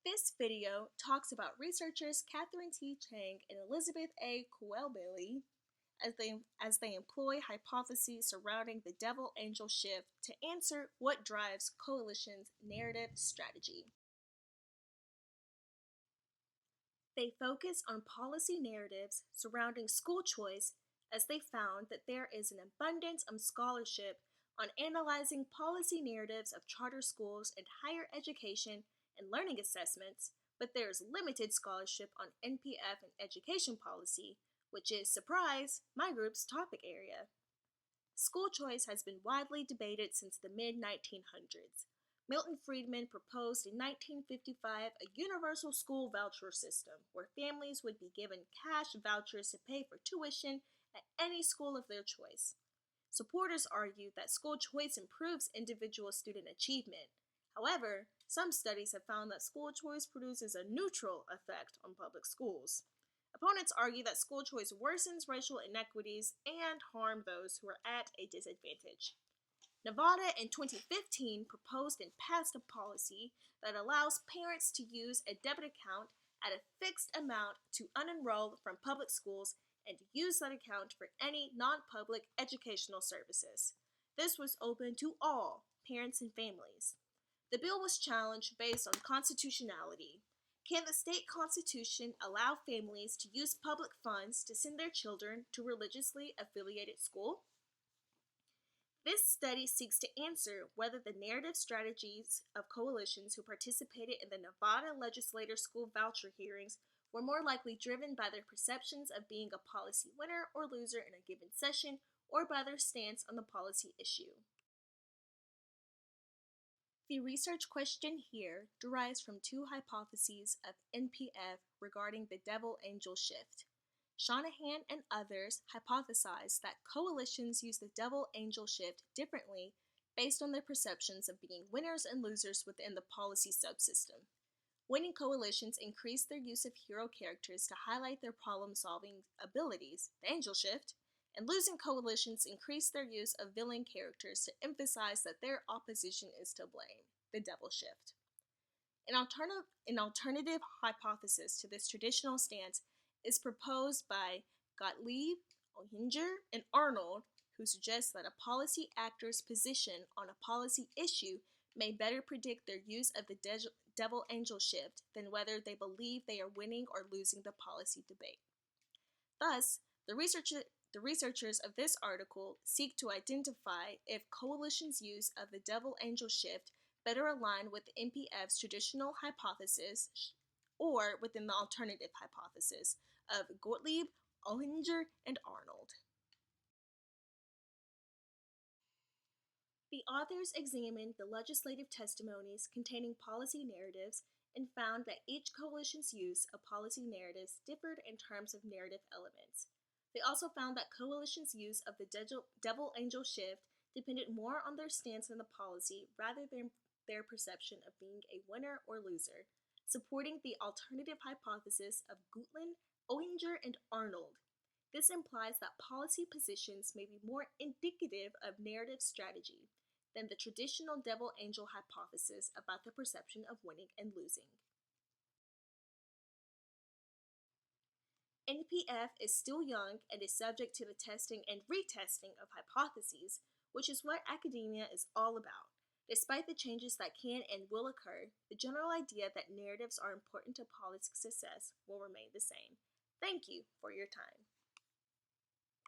This video talks about researchers Catherine T. Chang and Elizabeth A. Coelbelly as they employ hypotheses surrounding the devil-angel shift to answer what drives coalition's narrative strategy. They focus on policy narratives surrounding school choice as they found that there is an abundance of scholarship on analyzing policy narratives of charter schools and higher education and learning assessments, but there is limited scholarship on NPF and education policy, which is, surprise, my group's topic area. School choice has been widely debated since the mid-1900s. Milton Friedman proposed in 1955 a universal school voucher system where families would be given cash vouchers to pay for tuition at any school of their choice. Supporters argued that school choice improves individual student achievement. However, some studies have found that school choice produces a neutral effect on public schools. Opponents argue that school choice worsens racial inequities and harms those who are at a disadvantage. Nevada in 2015 proposed and passed a policy that allows parents to use a debit account at a fixed amount to unenroll from public schools and to use that account for any non-public educational services. This was open to all parents and families. The bill was challenged based on constitutionality. Can the state constitution allow families to use public funds to send their children to religiously affiliated school? This study seeks to answer whether the narrative strategies of coalitions who participated in the Nevada legislator school voucher hearings were more likely driven by their perceptions of being a policy winner or loser in a given session or by their stance on the policy issue. The research question here derives from two hypotheses of NPF regarding the devil-angel shift. Shanahan and others hypothesized that coalitions use the devil-angel shift differently based on their perceptions of being winners and losers within the policy subsystem. Winning coalitions increase their use of hero characters to highlight their problem-solving abilities, the angel shift, and losing coalitions increase their use of villain characters to emphasize that their opposition is to blame, the devil shift. An alternative hypothesis to this traditional stance is proposed by Gottlieb, Ohinger, and Arnold, who suggests that a policy actor's position on a policy issue may better predict their use of the devil-angel shift than whether they believe they are winning or losing the policy debate. Thus, the researchers of this article seek to identify if coalitions' use of the devil-angel shift better align with the NPF's traditional hypothesis or within the alternative hypothesis of Gottlieb, Ohinger, and Arnold. The authors examined the legislative testimonies containing policy narratives and found that each coalition's use of policy narratives differed in terms of narrative elements. They also found that coalitions' use of the devil-angel shift depended more on their stance on the policy rather than their perception of being a winner or loser, supporting the alternative hypothesis of Gutland, Ohinger, and Arnold. This implies that policy positions may be more indicative of narrative strategy than the traditional devil-angel hypothesis about the perception of winning and losing. NPF is still young and is subject to the testing and retesting of hypotheses, which is what academia is all about. Despite the changes that can and will occur, the general idea that narratives are important to policy success will remain the same. Thank you for your time.